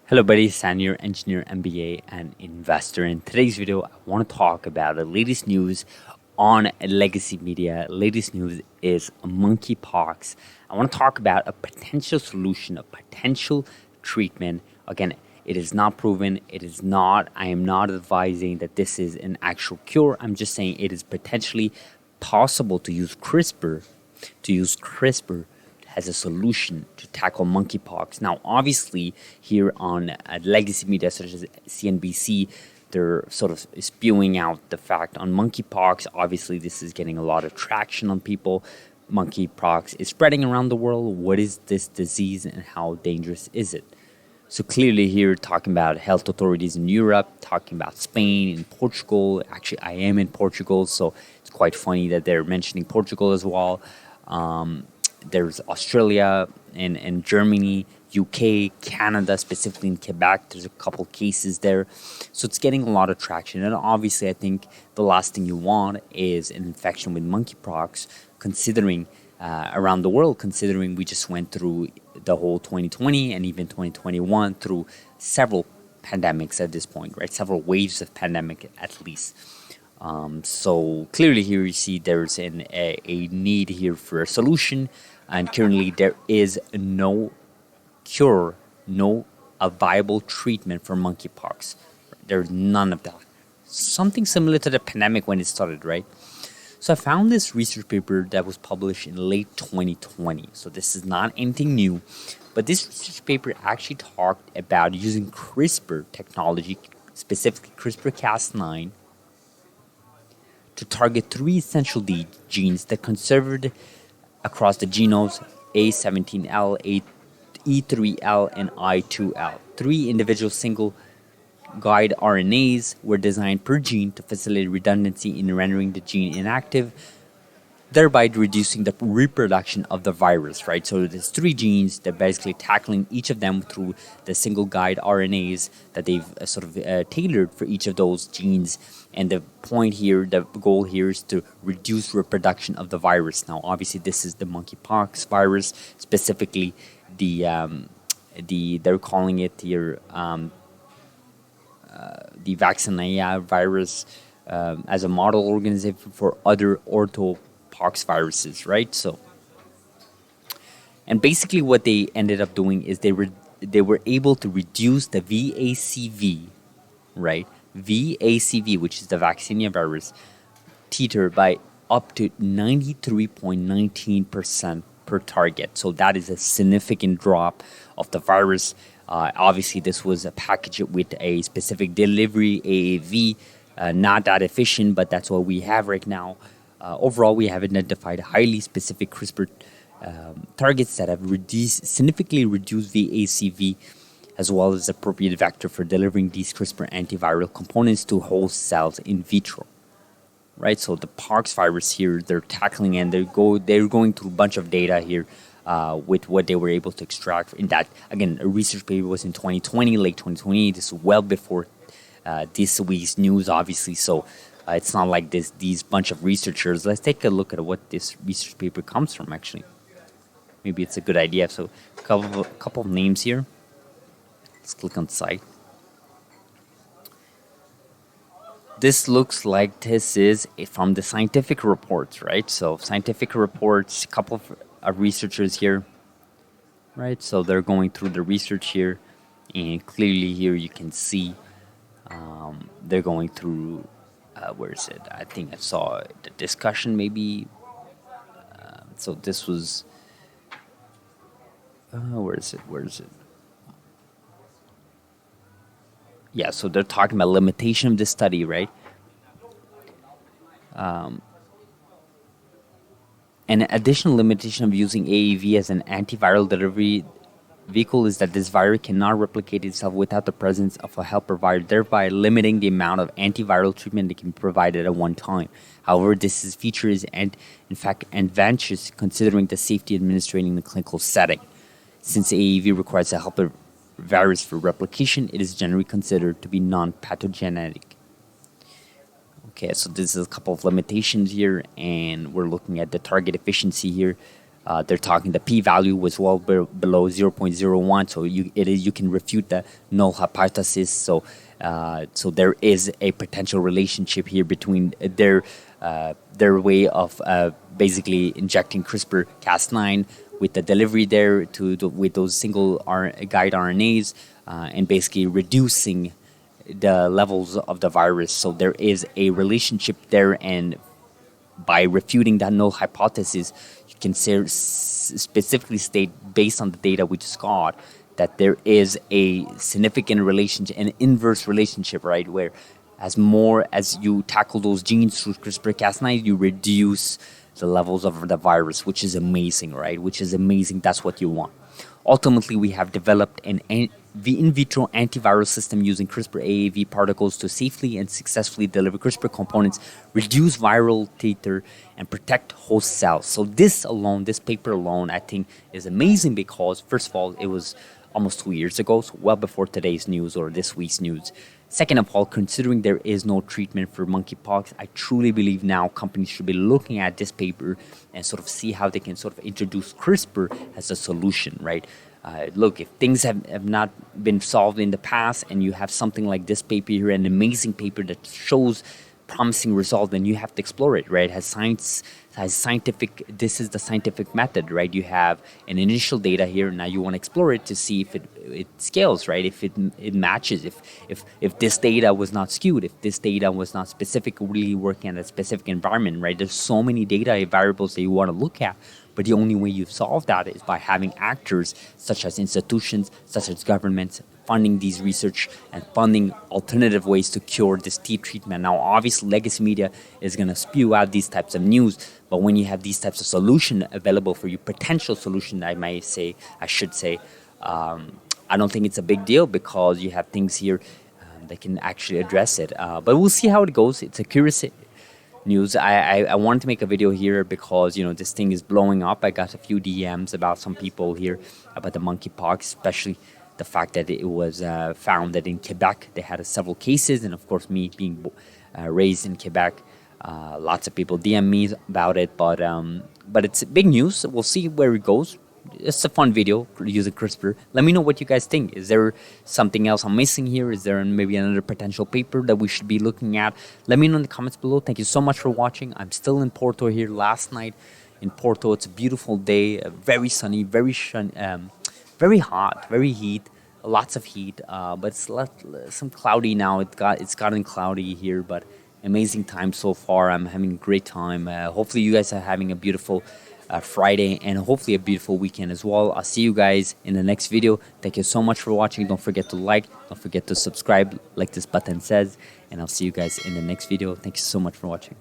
Hello buddy, San here, engineer, MBA, and investor. In today's video, I want to talk about the latest news on legacy media. Latest news is monkeypox. I want to talk about a potential solution, a potential treatment. Again, it is not proven. I am not advising that this is an actual cure. I'm just saying it is potentially possible to use CRISPR as a solution to tackle monkeypox. Now, obviously, here on legacy media such as CNBC, they're sort of spewing out the fact on monkeypox. Obviously, this is getting a lot of traction on people. Monkeypox is spreading around the world. What is this disease and how dangerous is it? So clearly here talking about health authorities in Europe, talking about Spain and Portugal. Actually, I am in Portugal, so it's quite funny that they're mentioning Portugal as well. There's Australia and Germany, UK, Canada, specifically in Quebec. There's a couple cases there. So it's getting a lot of traction. And obviously, I think the last thing you want is an infection with monkeypox, considering around the world, considering we just went through the whole 2020 and even 2021 through several pandemics at this point, right? Several waves of pandemic at least. So clearly here you see there's a need here for a solution, and currently there is no cure, no a viable treatment for monkeypox. There's none of that. Something similar to the pandemic when it started, right? So I found this research paper that was published in late 2020. So this is not anything new, but this research paper actually talked about using CRISPR technology, specifically CRISPR-Cas9, to target three essential genes that conserved across the genomes A17L, E3L, and I2L. Three individual single guide RNAs were designed per gene to facilitate redundancy in rendering the gene inactive, thereby reducing the reproduction of the virus, right? So there's three genes that basically tackling each of them through the single guide RNAs that they've tailored for each of those genes. And the point here, the goal here is to reduce reproduction of the virus. Now, obviously, this is the monkeypox virus, specifically they're calling it here the vaccinia virus as a model organism for other orthopox viruses, right? So, and basically what they ended up doing is they were able to reduce the VACV, right? VACV, which is the vaccinia virus, titer by up to 93.19% per target. So that is a significant drop of the virus. Obviously, this was a package with a specific delivery AAV, not that efficient, but that's what we have right now. Overall, we have identified highly specific CRISPR targets that have significantly reduced VACV, as well as appropriate vector for delivering these CRISPR antiviral components to host cells in vitro. Right, so the pox virus here, they're tackling, and they're going through a bunch of data here with what they were able to extract. In that, again, a research paper was in 2020, late 2020. This is well before this week's news, obviously. So it's not like these bunch of researchers. Let's take a look at what this research paper comes from. Actually, maybe it's a good idea. So a couple of names here. Let's click on site. This looks like this is from the scientific reports, right? So scientific reports, a couple of researchers here, right? So they're going through the research here, and clearly here you can see they're going through, where is it? I think I saw the discussion maybe. So this was, where is it? Yeah, so they're talking about limitation of this study, right? An additional limitation of using AAV as an antiviral delivery vehicle is that this virus cannot replicate itself without the presence of a helper virus, thereby limiting the amount of antiviral treatment that can be provided at one time. However, this feature is in fact advantageous considering the safety administered in the clinical setting. Since AAV requires a helper virus for replication, it is generally considered to be non-pathogenic. Okay, so this is a couple of limitations here, and we're looking at the target efficiency here. They're talking the p-value was well below 0.01, so you can refute the null hypothesis. So there is a potential relationship here between their way of basically injecting CRISPR-Cas9 with the delivery there with those single guide RNAs and basically reducing the levels of the virus. So there is a relationship there, and by refuting that null hypothesis, you can specifically state, based on the data we just got, that there is a significant relationship, an inverse relationship, right, where as you tackle those genes through CRISPR-Cas9, you reduce the levels of the virus, which is amazing, right? Which is amazing. That's what you want. Ultimately, we have developed an in vitro antiviral system using CRISPR AAV particles to safely and successfully deliver CRISPR components, reduce viral titer, and protect host cells. So this paper alone, I think is amazing because, first of all, it was almost 2 years ago, so well before today's news or this week's news. Second of all, considering there is no treatment for monkeypox, I truly believe now companies should be looking at this paper and sort of see how they can sort of introduce CRISPR as a solution, right? Look, if things have not been solved in the past and you have something like this paper here, an amazing paper that shows promising result, then you have to explore it, right? This is the scientific method, right? You have an initial data here, now you want to explore it to see if it scales, right? If it matches, if this data was not skewed, if this data was not specifically working in a specific environment, right? There's so many data variables that you want to look at, but the only way you solve that is by having actors such as institutions, such as governments, funding these research and funding alternative ways to cure this T treatment. Now, obviously, legacy media is going to spew out these types of news, but when you have these types of solution available for you, potential solution, I should say, I don't think it's a big deal because you have things here that can actually address it. But we'll see how it goes. It's a curious news. I wanted to make a video here because, this thing is blowing up. I got a few DMs about some people here about the monkeypox, especially the fact that it was found that in Quebec they had several cases, and of course me being raised in Quebec, lots of people DM me about it, but it's big news. We'll see where it goes. It's a fun video using CRISPR. Let me know what you guys think. Is there something else I'm missing here? Is there maybe another potential paper that we should be looking at? Let me know in the comments below. Thank you so much for watching. I'm still in Porto here. Last night in Porto, it's a beautiful day, very sunny, very hot, very heat, lots of heat, but it's some cloudy now. It's gotten cloudy here, but amazing time so far. I'm having a great time. Hopefully you guys are having a beautiful Friday and hopefully a beautiful weekend as well. I'll see you guys in the next video. Thank you so much for watching. Don't forget to like, don't forget to subscribe like this button says, and I'll see you guys in the next video. Thank you so much for watching.